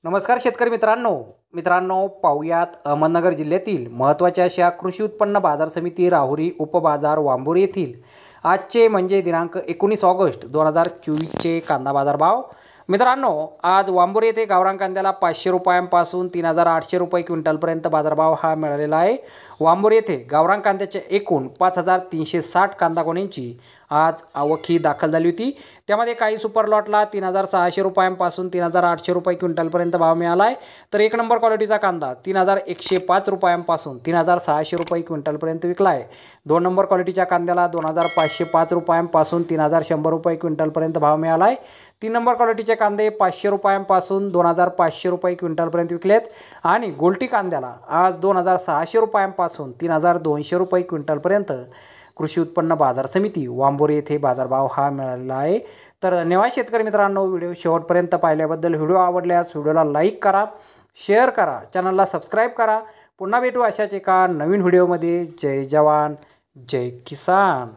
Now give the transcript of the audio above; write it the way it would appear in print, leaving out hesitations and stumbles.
नमस्कार शेतकरी मित्रांनो पाहुयात अहमदनगर जिल्ह्यातील महत्त्वाच्या अशा कृषी उत्पन्न बाजार समिती राहुरी उपबाजार वांबुरी येथील आजचे म्हणजे दिनांक 19 ऑगस्ट 2024चे कांदा बाजार भाव। मित्रांनो, आज वांबुरी येथे गावरान कांद्याला 500 रुपयांपासून 3800 रुपये क्विंटलपर्यंत बाजारभाव हा मिळालेला आहे। वांबुरी येथे गावरान कांद्याच्या एकूण 5360 कांदा गोण्यांची आज आवक ही दाखल झाली होती। त्यामध्ये काही सुपर लॉटला 3600 रुपयांपासून 3800 रुपये क्विंटलपर्यंत भाव मिळाला आहे, तर एक नंबर क्वालिटीचा कांदा 3105 रुपयांपासून 3600 रुपये क्विंटलपर्यंत विकला आहे। दोन नंबर क्वालिटीच्या कांद्याला 2505 रुपयांपासून 3100 रुपये क्विंटलपर्यंत भाव मिळाला आहे। तीन नंबर क्वालिटीचे कांदे 500 रुपयांपासून 2500 रुपये क्विंटलपर्यंत विकलेत आणि गोल्टी कांद्याला आज 2600 रुपयांपासून 3200 रुपये क्विंटलपर्यंत कृषी उत्पन्न बाजार समिती वांबुरी येथे बाजारभाव हा मिळालेला आहे। तर धन्यवाद शेतकरी मित्रांनो, व्हिडिओ शेवटपर्यंत पाहिल्याबद्दल। व्हिडिओ आवडल्यास व्हिडिओला लाईक करा, शेअर करा, चॅनलला सबस्क्राईब करा। पुन्हा भेटू अशाच एका नवीन व्हिडिओमध्ये। जय जवान जय किसान।